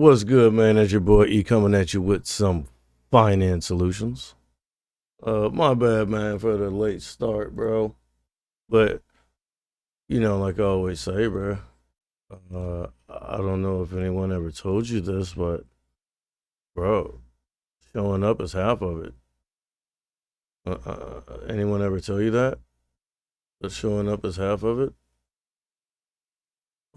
What's good, man? It's your boy E coming at you with some finance solutions. My bad, man, for the late start, bro. But like I always say, bro. I don't know if anyone ever told you this, but bro, showing up is half of it. Anyone ever tell you that? That showing up is half of it?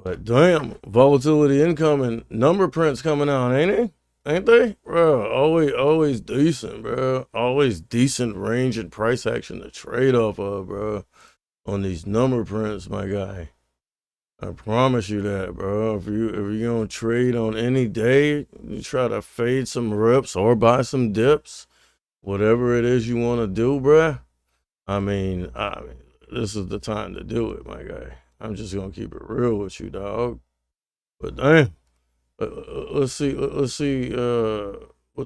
But damn, volatility income and number prints coming out, ain't it? Ain't they? Bro, always decent, bro. Always decent range and price action to trade off of, bro. On these number prints, my guy. I promise you that, bro. If you gonna trade on any day, you try to fade some rips or buy some dips, whatever it is you want to do, bro. I mean, this is the time to do it, my guy. I'm just gonna keep it real with you, dog. But damn. Let's see what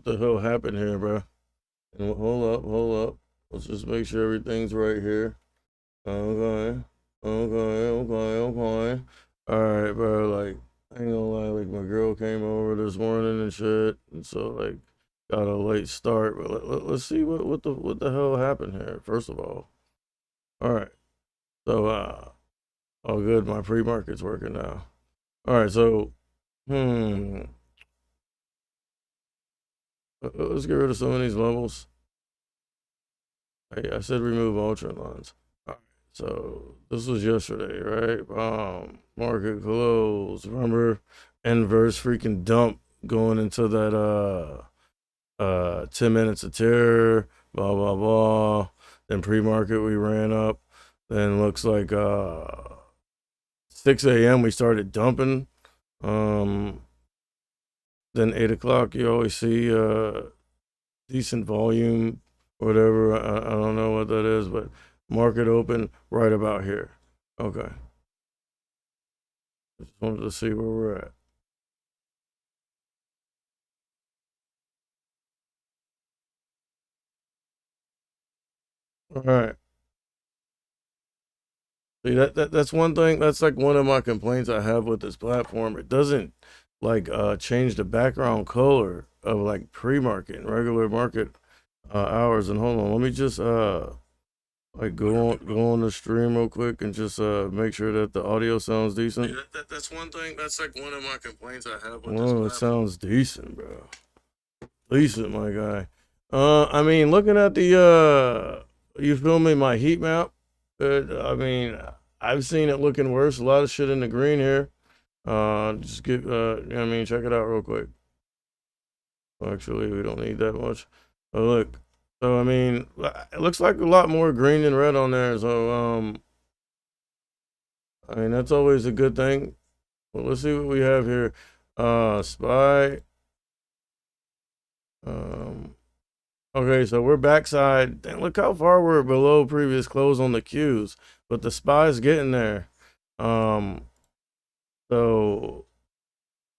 the hell happened here, bro. And hold up. Let's just make sure everything's right here. Okay. All right, bro. Like, I ain't gonna lie, like my girl came over this morning and shit, and so like got a late start. But let's see what the hell happened here. First of all right. So all good. My pre-market's working now. All right, so hmm. Let's get rid of some of these levels. Hey, I said remove all trend lines. All right, so this was yesterday, right? Market close. Remember, inverse freaking dump going into that 10 minutes of terror. Blah blah blah. Then pre-market we ran up. Then looks like 6 a.m. we started dumping. Then 8 o'clock you always see decent volume, whatever. I don't know what that is, but market open right about here. Okay. Just wanted to see where we're at. All right. See that's one thing. That's like one of my complaints I have with this platform. It doesn't like change the background color of like pre-market and regular market hours. And hold on, let me just like go on the stream real quick and just make sure that the audio sounds decent. That's one thing. That's like one of my complaints I have with this. Oh, it sounds decent, bro. Decent, my guy. I mean, looking at the you feel me? My heat map. I mean, I've seen it looking worse. A lot of shit in the green here. Just get I mean, check it out real quick. Actually, we don't need that much. But look, so I mean, it looks like a lot more green than red on there. So I mean that's always a good thing. Well, let's see what we have here. SPY. Okay, so we're backside. And look how far we're below previous close on the Qs, but the SPY's getting there. So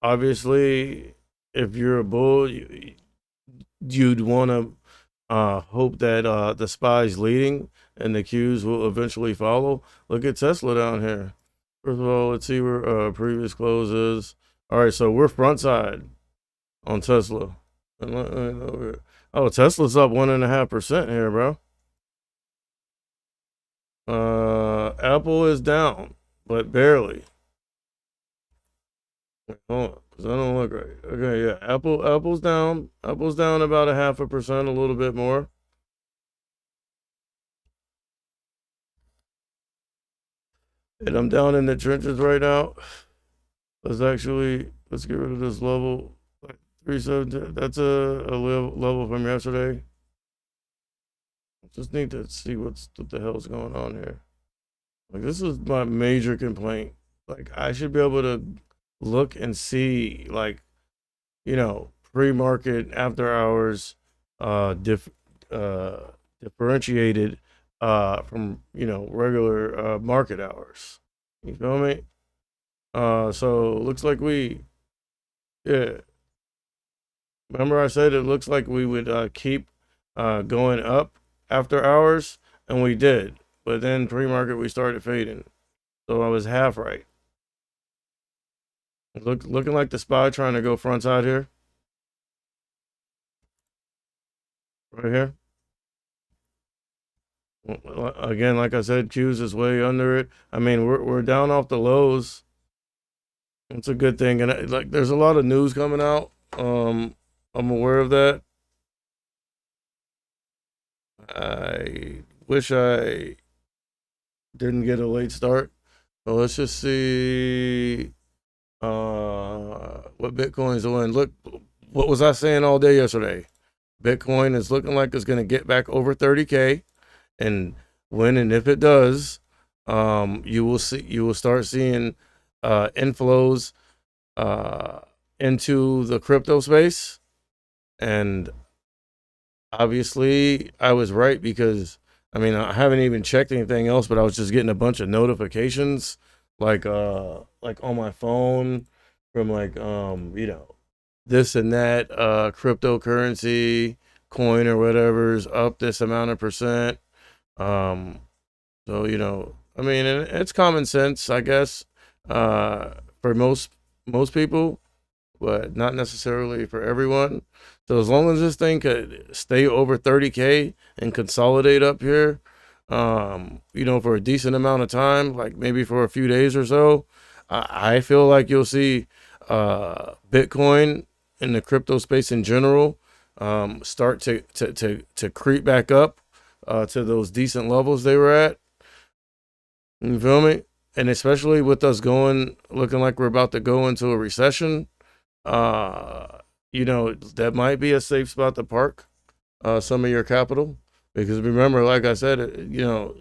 obviously, if you're a bull, you'd want to hope that the SPY's leading and the Qs will eventually follow. Look at Tesla down here. First of all, let's see where previous close is. All right, so we're front side on Tesla. Oh, Tesla's up 1.5% here, bro. Apple is down, but barely. Wait, hold on, cause I don't look right. Okay, yeah, Apple's down. Apple's down about 0.5%, a little bit more. And I'm down in the trenches right now. Let's get rid of this level. 370. That's a level from yesterday. Just need to see what the hell's going on here. Like, this is my major complaint. Like, I should be able to look and see, like, pre-market, after hours, differentiated from regular market hours. You feel me? So looks like yeah. Remember I said it looks like we would keep going up after hours, and we did. But then pre-market we started fading, so I was half right. Looking like the SPY trying to go front side here, right here. Again, like I said, Q's is way under it. I mean, we're down off the lows. It's a good thing, and like there's a lot of news coming out. I'm aware of that. I wish I didn't get a late start. But let's just see what Bitcoin's doing. Look, what was I saying all day yesterday? Bitcoin is looking like it's going to get back over 30K, and when and if it does, you will start seeing inflows into the crypto space. And obviously I was right, because I mean, I haven't even checked anything else, but I was just getting a bunch of notifications like on my phone from like this and that cryptocurrency coin or whatever's up this amount of percent. um so I mean, it's common sense, I guess, for most people, but not necessarily for everyone. So as long as this thing could stay over 30K and consolidate up here, for a decent amount of time, like maybe for a few days or so, I feel like you'll see Bitcoin and the crypto space in general start to creep back up to those decent levels they were at. You feel me? And especially with us looking like we're about to go into a recession, that might be a safe spot to park some of your capital, because remember, like I said, the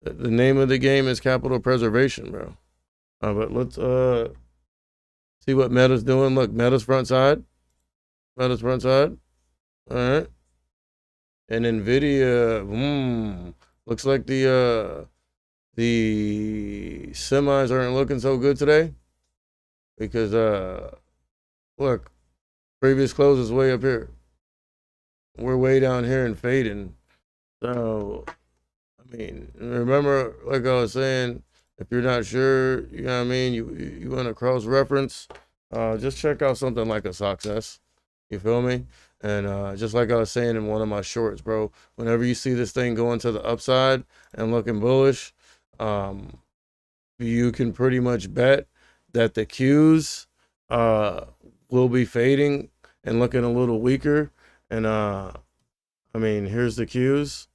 name of the game is capital preservation, bro. But let's see what Meta's doing. Look, Meta's front side. Meta's front side. All right. And Nvidia, looks like the semis aren't looking so good today, because look, previous close is way up here. We're way down here and fading. So, I mean, remember, like I was saying, if you're not sure, you know what I mean, you want to cross reference, just check out something like a success. You feel me? And just like I was saying in one of my shorts, bro, whenever you see this thing going to the upside and looking bullish, you can pretty much bet that the Qs will be fading and looking a little weaker. And I mean, here's the Qs,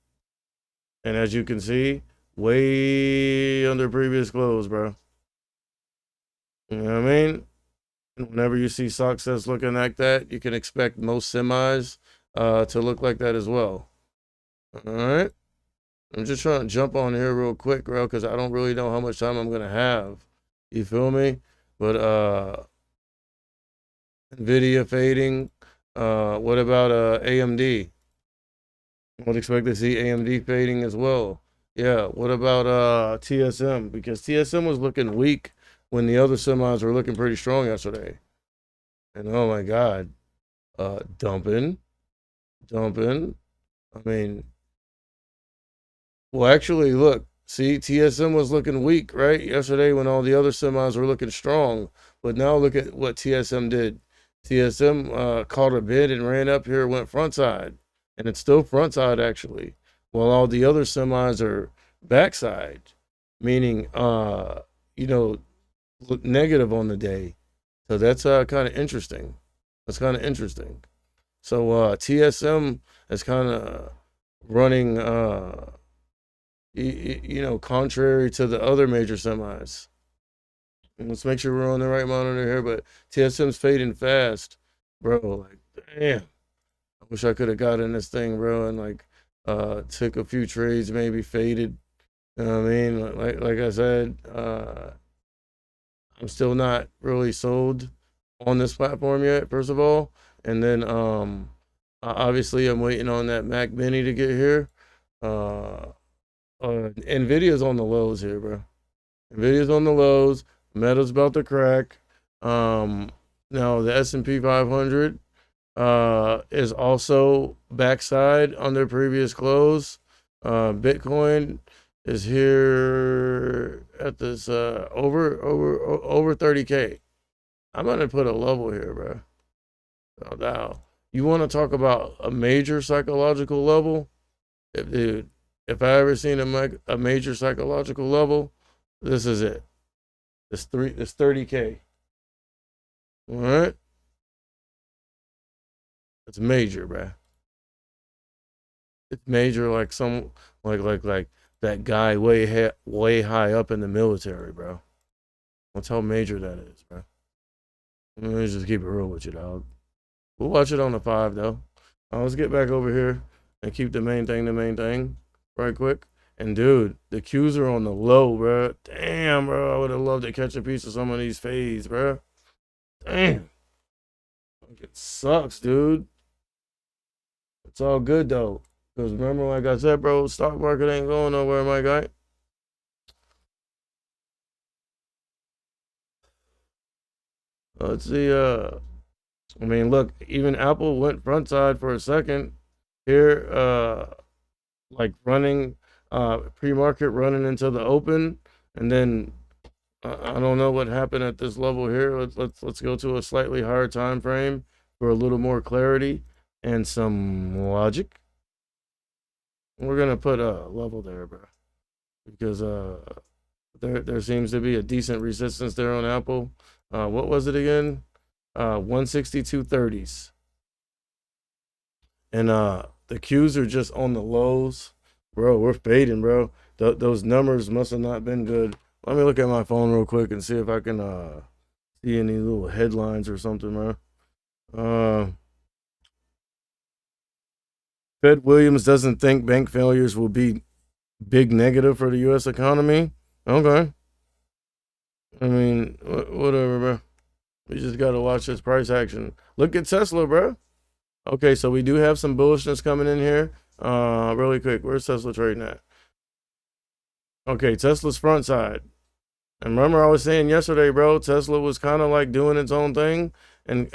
and as you can see, way under previous close, bro. You know what I mean? And whenever you see success looking like that, you can expect most semis to look like that as well. All right. I'm just trying to jump on here real quick, bro, because I don't really know how much time I'm gonna have. You feel me? But Nvidia fading. What about AMD? I would expect to see AMD fading as well. Yeah. What about TSM? Because TSM was looking weak when the other semis were looking pretty strong yesterday. And oh my God, dumping. I mean, well, actually, look, see, TSM was looking weak, right? Yesterday when all the other semis were looking strong. But now look at what TSM did. TSM caught a bid and ran up here, went front side. And it's still front side, actually, while all the other semis are backside, meaning, look negative on the day. So that's kind of interesting. That's kind of interesting. So TSM is kind of running, contrary to the other major semis. And let's make sure we're on the right monitor here. But TSM's fading fast, bro. Like, damn. I wish I could have got in this thing, bro, and like took a few trades, maybe faded. You know what I mean? Like I said, I'm still not really sold on this platform yet, first of all. And then obviously I'm waiting on that Mac Mini to get here. Nvidia's on the lows here, bro. Nvidia's on the lows. Meta's about to crack. Now the S&P 500 is also backside on their previous close. Bitcoin is here at this over 30K. I'm gonna put a level here, bro. Oh, now, you want to talk about a major psychological level? Dude, if I ever seen a major psychological level, this is it. It's 30K. All right, it's major, bro. It's major, like like that guy way high up in the military, bro. That's how major that is, bro. Let me just keep it real with you, dog. We'll watch it on the 5, though. Let's get back over here and keep the main thing, right quick. And dude, the Qs are on the low, bro. Damn, bro. I would have loved to catch a piece of some of these fades, bro. Damn. It sucks, dude. It's all good, though. Because remember, like I said, bro, stock market ain't going nowhere, my guy. Let's see. I mean, look, even Apple went front side for a second here. Like running pre-market running into the open, and then I don't know what happened at this level here. Let's go to a slightly higher time frame for a little more clarity and some logic. We're gonna put a level there, bro, because there seems to be a decent resistance there on Apple. What was it again? 162.30s, and the Qs are just on the lows, bro. We're fading, bro. Those numbers must have not been good. Let me look at my phone real quick and see if I can see any little headlines or something, bro. Fed Williams doesn't think bank failures will be big negative for the U.S. economy. Okay. I mean, whatever, bro. We just got to watch this price action. Look at Tesla, bro. Okay, so we do have some bullishness coming in here. Really quick, where's Tesla trading at? Okay, Tesla's front side. And remember, I was saying yesterday, bro, Tesla was kind of like doing its own thing. And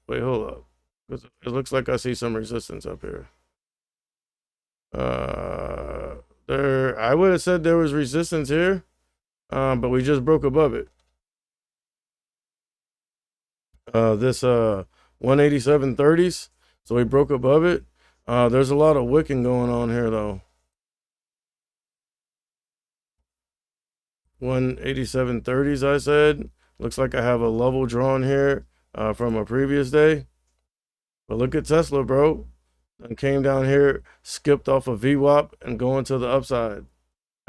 wait, hold up, because it looks like I see some resistance up here. There, I would have said there was resistance here, but we just broke above it. This 187.30s, so we broke above it. There's a lot of wicking going on here, though. 187.30s, I said. Looks like I have a level drawn here from a previous day. But look at Tesla, bro. And came down here, skipped off a VWAP and going to the upside.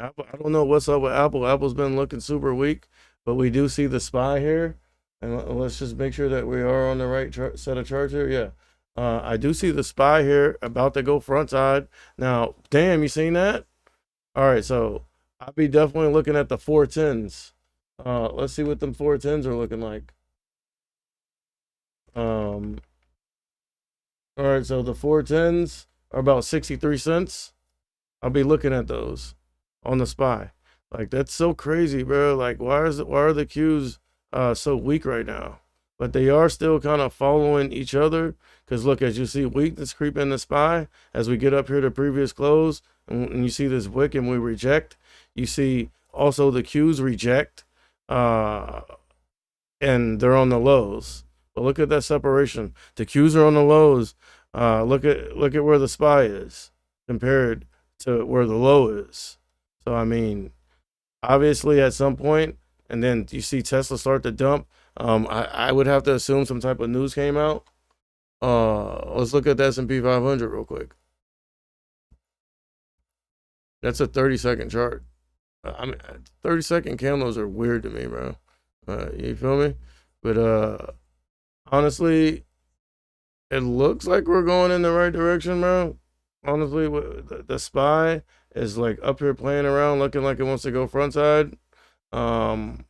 Apple, I don't know what's up with Apple. Apple's been looking super weak, but we do see the SPY here. And let's just make sure that we are on the right set of charts here. Yeah. I do see the SPY here about to go front side. Now, damn, you seen that? All right, so I'll be definitely looking at the 410s. Let's see what them 410s are looking like. All right, so the 410s are about 63 cents. I'll be looking at those on the SPY. Like, that's so crazy, bro. Like, why are the Qs so weak right now? But they are still kind of following each other. Because look, as you see weakness creep in the SPY, as we get up here to previous close, and you see this wick and we reject, you see also the Qs reject, and they're on the lows. But look at that separation. The Qs are on the lows. Look at where the SPY is compared to where the low is. So I mean, obviously at some point, and then you see Tesla start to dump. I would have to assume some type of news came out. Let's look at the S&P 500 real quick. That's a 30-second chart. I mean, 30-second candles are weird to me, bro. You feel me? But honestly, it looks like we're going in the right direction, bro. Honestly, the SPY is like up here playing around, looking like it wants to go front side. I'm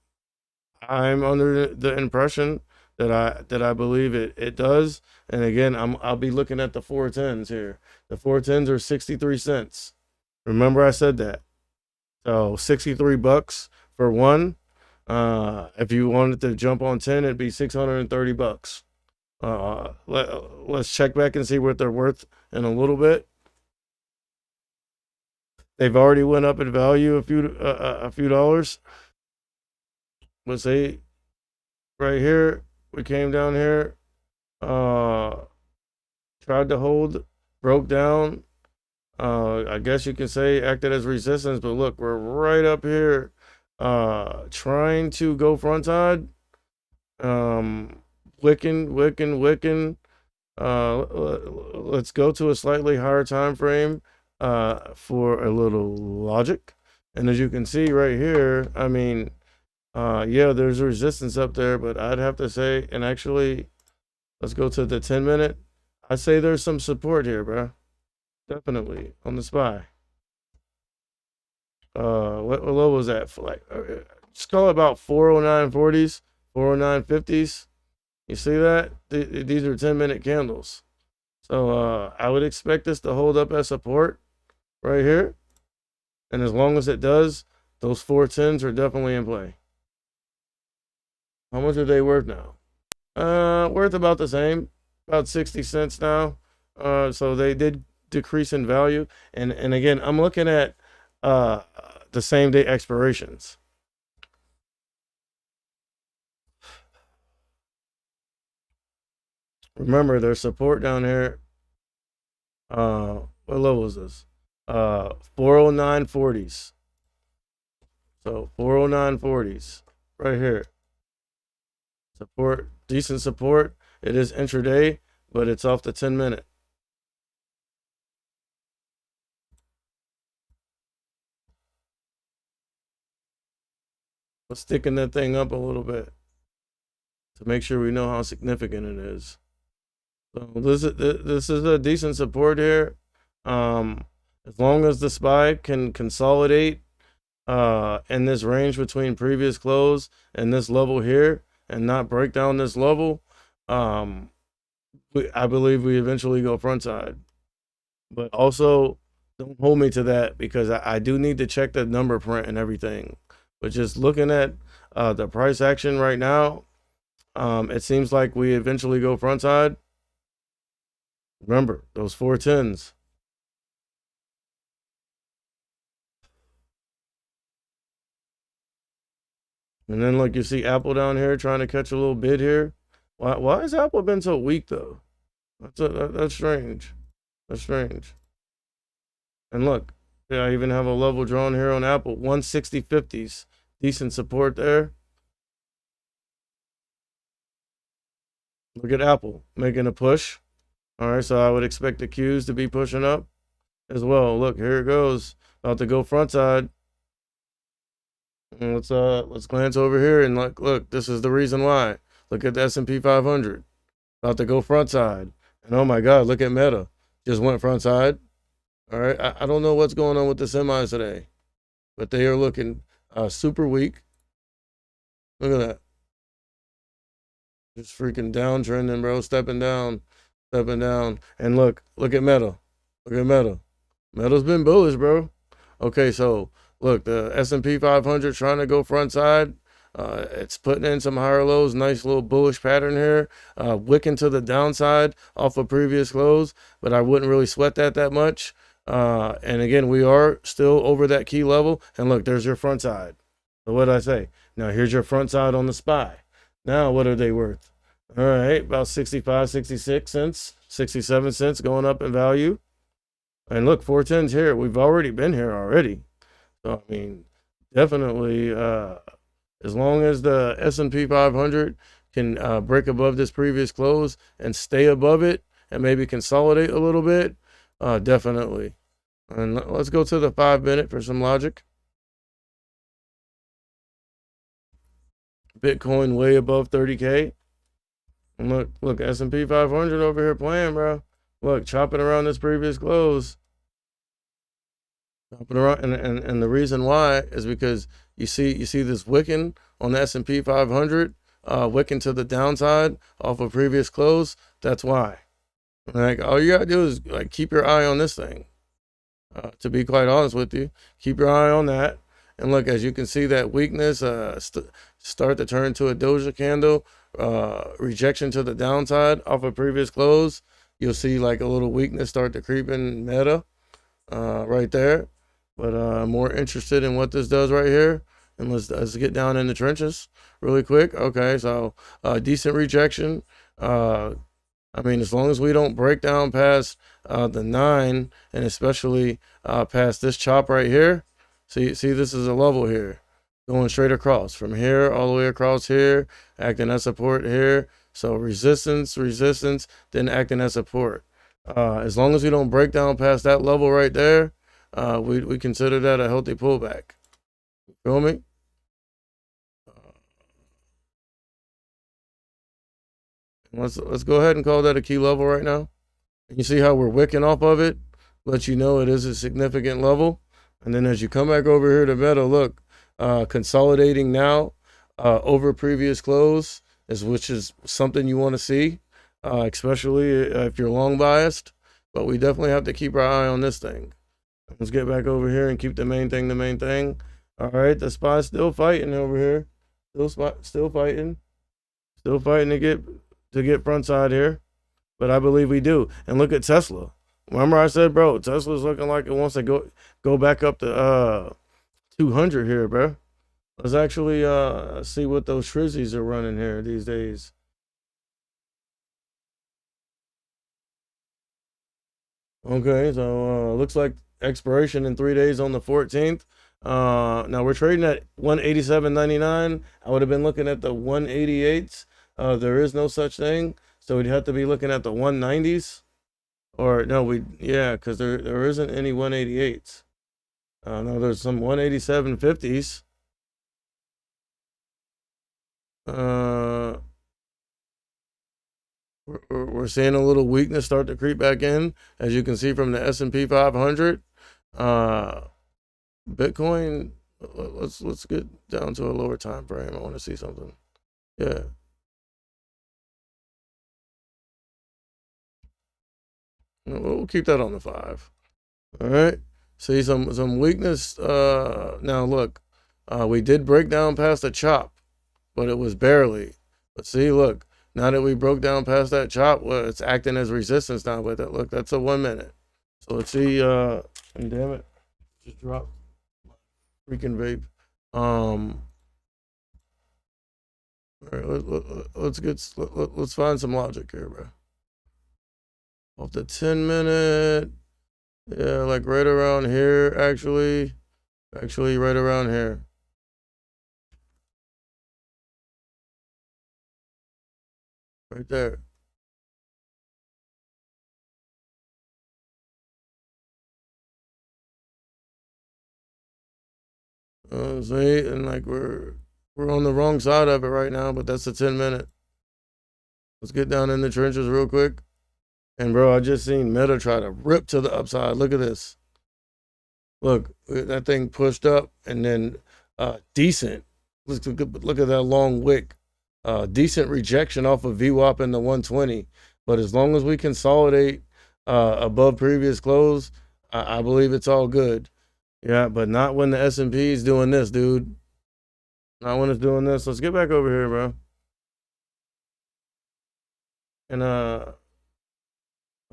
under the impression that I believe it does. And again, I'll be looking at the 410s here. The 410s are 63 cents. Remember I said that. So 63 bucks for one. If you wanted to jump on 10, it'd be 630 bucks. Let's check back and see what they're worth in a little bit. They've already went up in value a few dollars. Let's say right here. We came down here, uh, tried to hold, broke down. I guess you can say acted as resistance, but look, we're right up here, trying to go front side, um, wicking. Let's go to a slightly higher time frame, for a little logic. And as you can see right here, I mean, yeah, there's resistance up there, but I'd have to say, and actually, let's go to the 10-minute. I say there's some support here, bro. Definitely on the SPY. What low was that for? Like, just call it about 409.40s, 409.50s. You see that? These are 10-minute candles. So I would expect this to hold up as support right here. And as long as it does, those 410s are definitely in play. How much are they worth now? Worth about the same, about 60 cents now. So they did decrease in value. And again, I'm looking at the same day expirations. Remember, there's support down here. What level is this? 409.40s. So 409.40s right here. Support, decent support. It is intraday, but it's off the 10-minute. Let's thicken that thing up a little bit to make sure we know how significant it is. So this is a decent support here. As long as the SPY can consolidate in this range between previous close and this level here, and not break down this level, I believe we eventually go front side. But also, don't hold me to that, because I do need to check the number print and everything. But just looking at the price action right now, it seems like we eventually go front side. Remember, those 410s. And then, like, you see Apple down here trying to catch a little bid here. Why has Apple been so weak, though? That's strange. That's strange. And look, yeah, I even have a level drawn here on Apple, 160.50s. Decent support there. Look at Apple making a push. All right, so I would expect the Qs to be pushing up as well. Look, here it goes. About to go front side. And let's glance over here and look, this is the reason why. Look at the S&P 500. About to go front side. And oh my God, look at Meta. Just went front side. All right, I don't know what's going on with the semis today, but they are looking super weak. Look at that. Just freaking downtrending, bro. Stepping down. And look at Meta. Look at Meta. Meta's been bullish, bro. Okay, so look, the S&P 500 trying to go front side. It's putting in some higher lows. Nice little bullish pattern here. Wicking to the downside off a previous close, but I wouldn't really sweat that much. And again, we are still over that key level. And look, there's your front side. So what did I say? Now here's your front side on the SPY. Now what are they worth? All right, about 65, 66 cents, 67 cents going up in value. And look, 410's here. We've already been here already. So I mean, definitely, as long as the S&P 500 can break above this previous close and stay above it and maybe consolidate a little bit, definitely. And let's go to the 5-minute for some logic. Bitcoin way above 30K. And look, S&P 500 over here playing, bro. Look, chopping around this previous close. Chopping around, and the reason why is because you see this wicking on the S&P 500, wicking to the downside off a previous close. That's why. Like, all you gotta do is like keep your eye on this thing. To be quite honest with you, keep your eye on that. And look, as you can see, that weakness start to turn to a doja candle, rejection to the downside off a previous close. You'll see like a little weakness start to creep in Meta right there. But I'm more interested in what this does right here. And let's get down in the trenches really quick. Okay, so decent rejection. I mean, as long as we don't break down past the 9, and especially past this chop right here. See, this is a level here, going straight across from here all the way across here, acting as support here. So resistance, resistance, then acting as support. As long as we don't break down past that level right there, we consider that a healthy pullback. Feel me? Let's go ahead and call that a key level right now. You see how we're wicking off of it? Let you know it is a significant level. And then as you come back over here to Meta, look, consolidating now over previous close, which is something you want to see, especially if you're long biased. But we definitely have to keep our eye on this thing. Let's get back over here and keep the main thing the main thing. All right, the SPY's still fighting over here. Still fighting to get front side here. But I believe we do. And look at Tesla. Remember I said, bro, Tesla's looking like it wants to go back up to 200 here, bro. Let's actually see what those trizzies are running here these days. Okay, so looks like expiration in 3 days on the 14th. Now we're trading at 187.99. I would have been looking at the 188s. There is no such thing. So we'd have to be looking at the 190s. Or no, because there isn't any 188s. No, there's some 187.50s. We're seeing a little weakness start to creep back in, as you can see from the S&P 500. Bitcoin, let's get down to a lower time frame. I want to see something. Yeah. We'll keep that on the 5. All right. See some weakness. Now look, we did break down past the chop, but it was barely. But see, look, now that we broke down past that chop, well, it's acting as resistance now with it. Look, that's a 1 minute. So let's see. And damn it, just dropped my freaking vape. All right, let's find some logic here, bro. Off the 10 minute, yeah, like right around here, actually right around here. Right there. See, and like we're on the wrong side of it right now, but that's the 10 minute. Let's get down in the trenches real quick. And bro, I just seen Meta try to rip to the upside. Look at this. Look, that thing pushed up and then decent. Look at that long wick. Decent rejection off of VWAP in the 120. But as long as we consolidate above previous close, I believe it's all good. Yeah, but not when the S&P is doing this, dude. Not when it's doing this. Let's get back over here, bro. And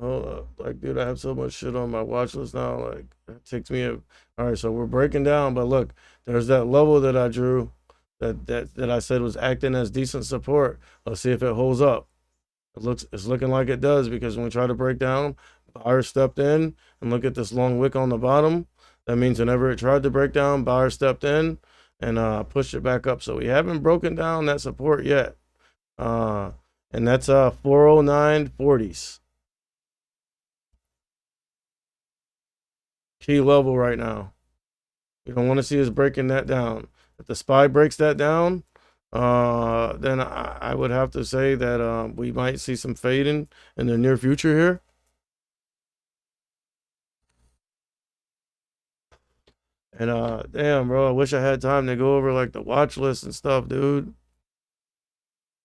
hold up, like, dude, I have so much shit on my watch list now. Like, it takes me all right, so we're breaking down, but look, there's that level that I drew that I said was acting as decent support. Let's see if it holds up. It's looking like it does, because when we try to break down, buyer stepped in, and look at this long wick on the bottom. That means whenever it tried to break down, buyer stepped in and pushed it back up. So we haven't broken down that support yet. And that's 409.40s. Key level right now. You don't want to see us breaking that down. If the SPY breaks that down, then I would have to say that we might see some fading in the near future here. And damn, bro, I wish I had time to go over like the watch list and stuff, dude.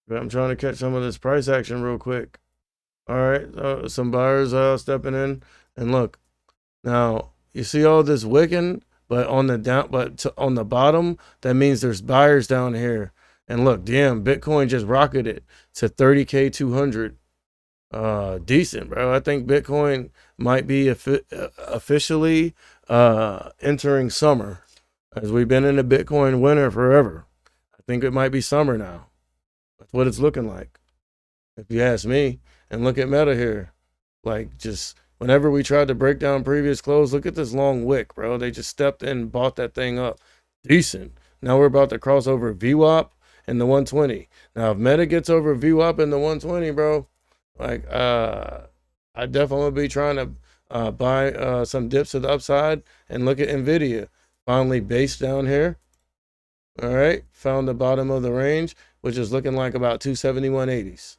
But I'm trying to catch some of this price action real quick. All right, some buyers stepping in, and look, now you see all this wicking, but on the bottom, that means there's buyers down here. And look, damn, Bitcoin just rocketed to 30K 200. Decent, bro. I think Bitcoin might be officially entering summer. as we've been in the Bitcoin winter forever. I think it might be summer now. That's what it's looking like, if you ask me. And look at Meta here. Like, just whenever we tried to break down previous close, look at this long wick, bro. They just stepped in and bought that thing up. Decent. Now we're about to cross over VWAP and the 120. Now, if Meta gets over VWAP and the 120, bro, like, I definitely be trying to buy some dips to the upside. And look at NVIDIA. Finally based down here. All right. Found the bottom of the range, which is looking like about 271.80s.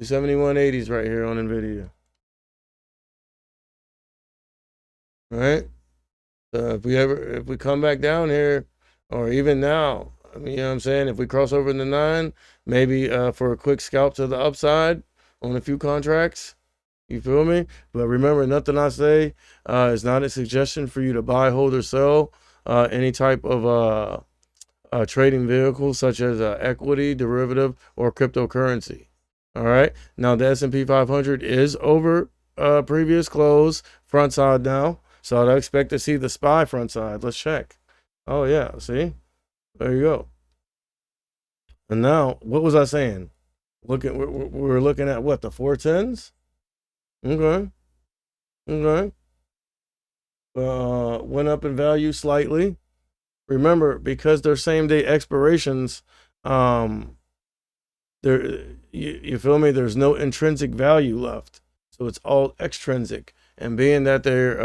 271.80s right here on NVIDIA. All right. So if we come back down here, or even now, I mean, you know what I'm saying? If we cross over in the 9, maybe for a quick scalp to the upside on a few contracts. You feel me? But remember, nothing I say is not a suggestion for you to buy, hold, or sell any type of trading vehicle, such as equity, derivative, or cryptocurrency. All right. Now the S&P 500 is over previous close, front side now. So I'd expect to see the SPY front side. Let's check. Oh yeah, see? There you go. And now, what was I saying? We're looking at what, the 410s? Okay. Okay. Went up in value slightly. Remember, because they're same day expirations, there, you feel me? There's no intrinsic value left, so it's all extrinsic. And being that they're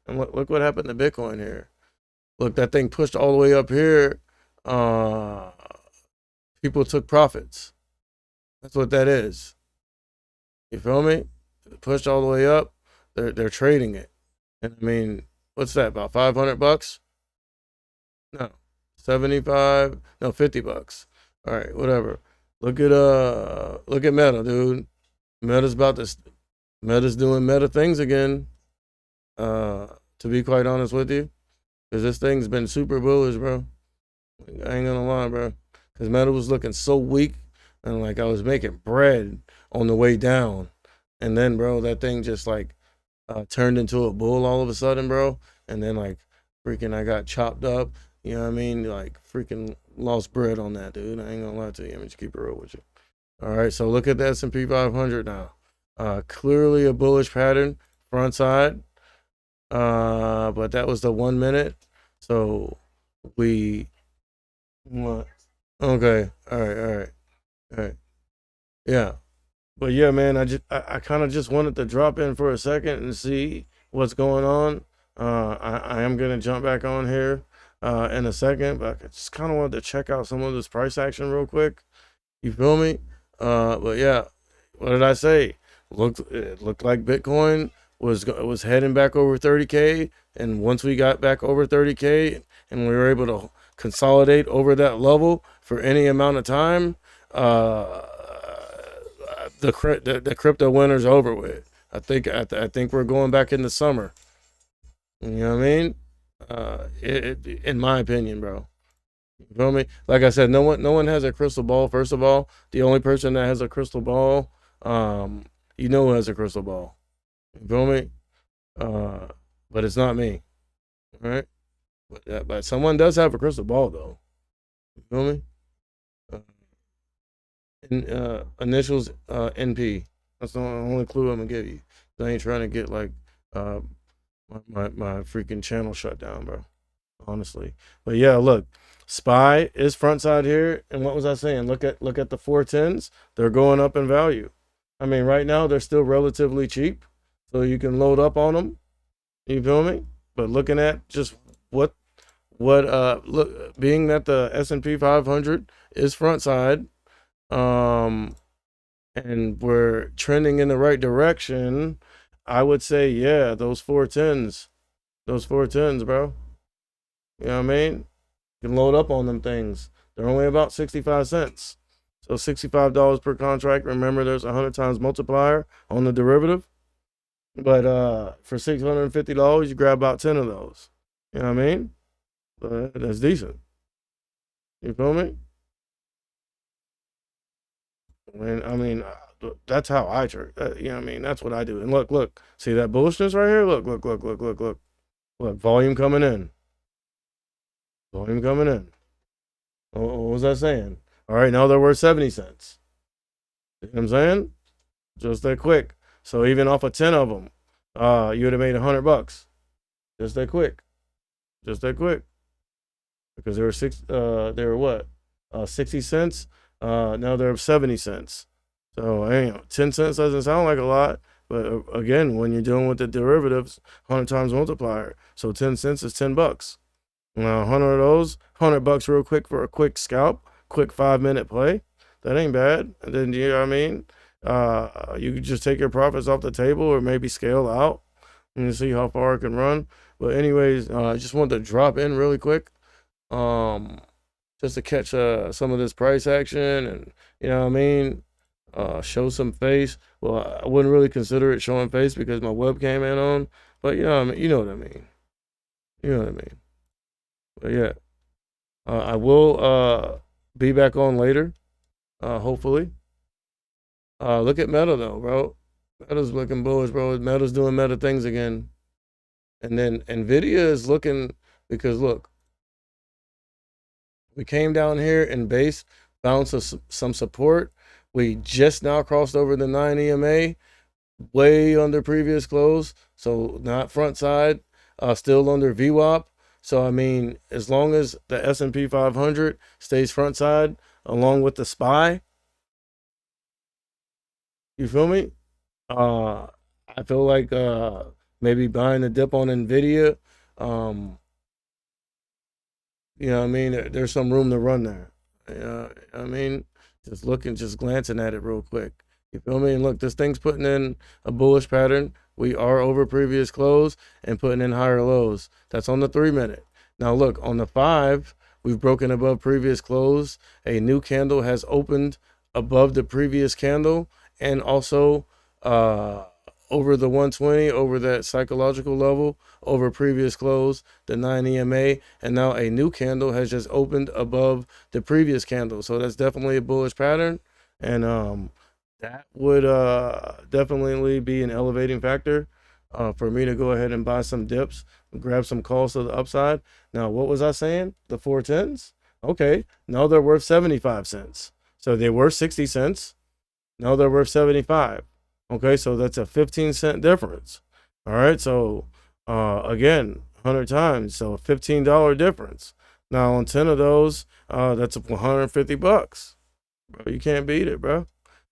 and look what happened to Bitcoin here. Look, that thing pushed all the way up here. People took profits. That's what that is. You feel me? It pushed all the way up. They're trading it. And I mean, what's that? About $500? No, 75. No, $50. All right, whatever. Look at Meta, dude. Meta's doing Meta things again. To be quite honest with you, because this thing's been super bullish, bro. I ain't gonna lie, bro. Because Meta was looking so weak, and like I was making bread on the way down, and then, bro, that thing just like turned into a bull all of a sudden, bro. And then like freaking, I got chopped up. You know what I mean? Like freaking lost bread on that, dude. I ain't gonna lie to you. Let me just keep it real with you. All right, so look at the S&P 500 now. Clearly a bullish pattern, front side. But that was the 1 minute. So what? Okay. All right. Yeah. But yeah, man, I kind of just wanted to drop in for a second and see what's going on. I am gonna jump back on here in a second, but I just kind of wanted to check out some of this price action real quick. You feel me? But yeah, what did I say? It looked like Bitcoin was heading back over 30K, and once we got back over 30K and we were able to consolidate over that level for any amount of time, the crypto winter's over with. I think we're going back into summer. You know what I mean? In my opinion, bro. You feel me? Like I said, no one has a crystal ball. First of all, the only person that has a crystal ball, who has a crystal ball. You feel me? But it's not me. All right? But someone does have a crystal ball, though. You feel me? Initials NP. That's the only clue I'm gonna give you. I ain't trying to get like my freaking channel shut down, bro. Honestly. But yeah, look, SPY is front side here, and what was I saying? Look at the 410s. They're going up in value. I mean, right now they're still relatively cheap, so you can load up on them. You feel me? But looking at just look, being that the S&P 500 is front side, and we're trending in the right direction, I would say, yeah, those 410s, bro. You know what I mean? You can load up on them things. They're only about 65 cents. So $65 per contract. Remember, there's 100 times multiplier on the derivative. But for $650, you grab about 10 of those. You know what I mean? That's decent. You feel me? That's how I trade. You know what I mean? That's what I do. And look. See that bullishness right here? Look. Look, volume coming in. Volume coming in. What was I saying? All right, now they're worth 70 cents. You know what I'm saying? Just that quick. So even off of 10 of them, you would have made $100. Just that quick. Just that quick. Because they were what? 60 cents. Now they're 70 cents. So, 10 cents doesn't sound like a lot, but again, when you're dealing with the derivatives, 100 times multiplier. So 10 cents is $10. Now, 100 of those, $100 real quick for a quick scalp, quick 5-minute play. That ain't bad. And then, you know what I mean? You could just take your profits off the table or maybe scale out and see how far it can run. But anyways, I just wanted to drop in really quick, just to catch some of this price action and, you know what I mean, show some face. Well, I wouldn't really consider it showing face because my webcam ain't on, but you know what I mean. You know what I mean. You know what I mean. But yeah, I will be back on later, hopefully. Look at Meta though, bro. Meta's looking bullish, bro. Meta's doing Meta things again. And then Nvidia is looking, because look, we came down here and base, found some support. We just now crossed over the 9 EMA, way under previous close. So not front side, still under VWAP. So I mean, as long as the S&P 500 stays front side along with the SPY, you feel me? I feel like maybe buying the dip on Nvidia. You know what I mean? There's some room to run there. I mean, just glancing at it real quick. You feel me? And look, this thing's putting in a bullish pattern. We are over previous close and putting in higher lows. That's on the 3-minute. Now look, on the 5, we've broken above previous close. A new candle has opened above the previous candle and also over the 120, over that psychological level, over previous close, the 9 EMA, and now a new candle has just opened above the previous candle. So that's definitely a bullish pattern, and that would definitely be an elevating factor for me to go ahead and buy some dips, grab some calls to the upside. Now, what was I saying? The 410s? Okay, now they're worth 75 cents. So they were 60 cents. Now they're worth 75. Okay, so that's a 15-cent difference. All right, so again, 100 times, so a $15 difference. Now on 10 of those, that's $150. Bro, you can't beat it, bro.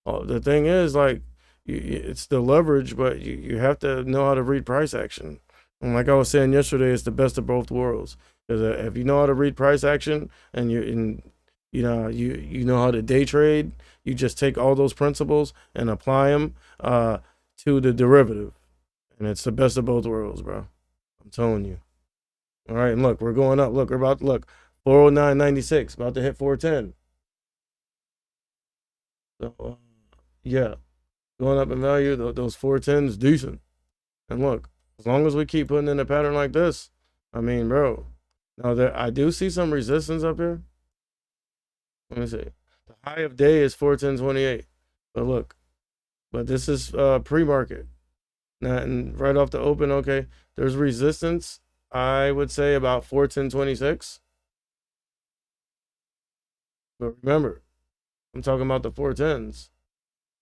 The thing is, like, it's the leverage, but you have to know how to read price action. And like I was saying yesterday, it's the best of both worlds. Because if you know how to read price action and you know how to day trade, you just take all those principles and apply them to the derivative, and it's the best of both worlds, bro. I'm telling you. All right, and look, we're going up. Look, we're about to look 409.96, about to hit 410. So yeah, going up in value. Those 410s decent. And look, as long as we keep putting in a pattern like this, I mean, bro. Now I do see some resistance up here. Let me see. The high of day is 410.28. But look, this is pre-market. Now, and right off the open, okay, there's resistance, I would say about 410.26. But remember, I'm talking about the 410s.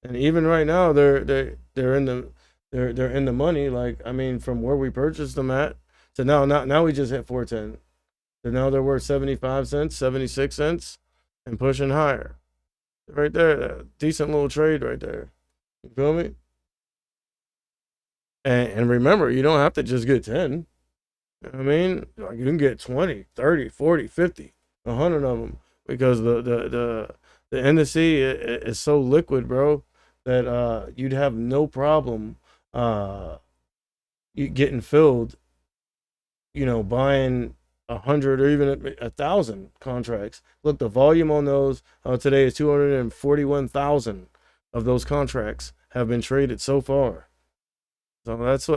And even right now, they're in the money. Like, I mean, from where we purchased them at to now we just hit 410. So now they're worth 75 cents, 76 cents, and pushing higher. Right there, decent little trade right there. You feel me? And remember, you don't have to just get 10. You know what I mean, like, you can get 20, 30, 40, 50, 100 of them, because the indice is so liquid, bro, that you'd have no problem you getting filled, buying 100 or even 1,000 contracts. Look, the volume on those today is 241,000 of those contracts have been traded so far. So that's you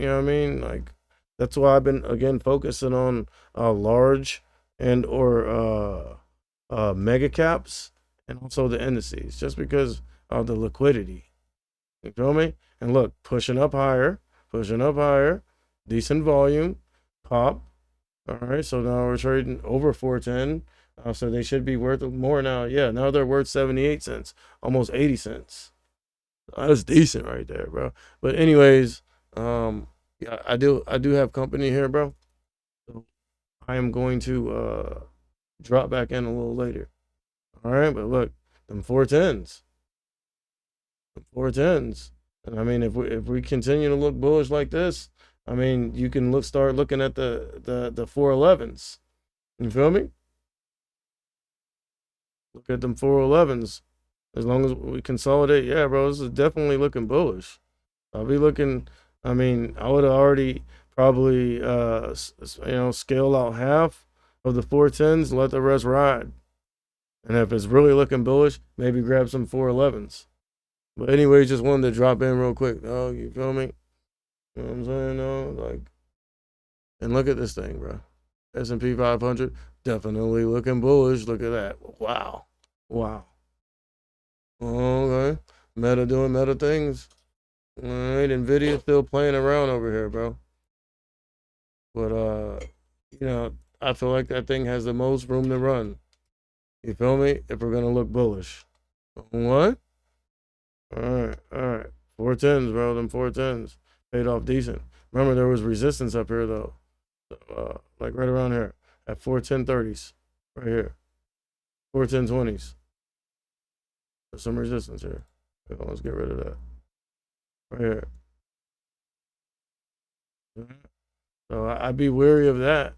know what I mean, like, that's why I've been again focusing on large and or mega caps, and also the indices, just because of the liquidity. You feel me? And look, pushing up higher, decent volume, pop. All right, so now we're trading over 410. So they should be worth more now. Yeah, now they're worth 78 cents, almost 80 cents. That's decent right there, bro. But anyways, yeah, I do have company here, bro. So I am going to drop back in a little later. All right, but look, them 410s, the 410s. And I mean, if we continue to look bullish like this, I mean, you can start looking at the 411s. You feel me? Look at them 411s. As long as we consolidate, yeah, bro, this is definitely looking bullish. I'll be looking. I mean, I would have already probably scale out half of the 410s, let the rest ride. And if it's really looking bullish, maybe grab some 411s. But anyway, just wanted to drop in real quick. Oh, you feel me? You know what I'm saying? No, like, and look at this thing, bro. S&P 500 definitely looking bullish. Look at that. Wow, wow. Okay, Meta doing Meta things. All right, Nvidia still playing around over here, bro. But I feel like that thing has the most room to run. You feel me? If we're gonna look bullish. What? All right. 410s, bro. Them 410s paid off decent. Remember, there was resistance up here though. Like right around here at 410.30s, right here. 410.20s. There's some resistance here. Let's get rid of that. Right here. So I'd be wary of that.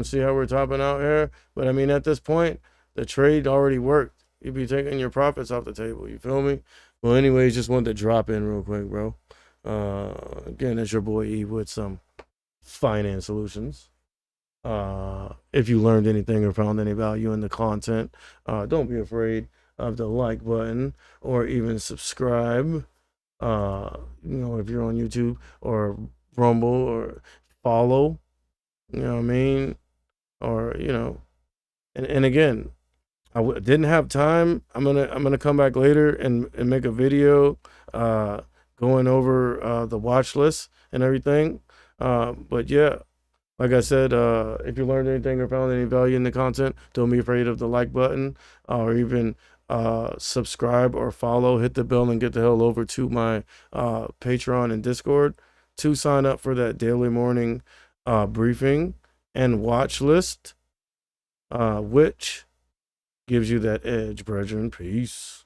See how we're topping out here? But I mean, at this point, the trade already worked. You'd be taking your profits off the table. You feel me? Well, anyways, just wanted to drop in real quick, bro. Again, it's your boy E with some finance solutions. If you learned anything or found any value in the content, don't be afraid of the like button or even subscribe. If you're on YouTube or Rumble or follow, you know what I mean? Or, and again, didn't have time. I'm gonna come back later and make a video going over the watch list and everything. But yeah, like I said, if you learned anything or found any value in the content, don't be afraid of the like button or even subscribe or follow. Hit the bell and get the hell over to my Patreon and Discord to sign up for that daily morning briefing and watch list, which gives you that edge, brethren. Peace.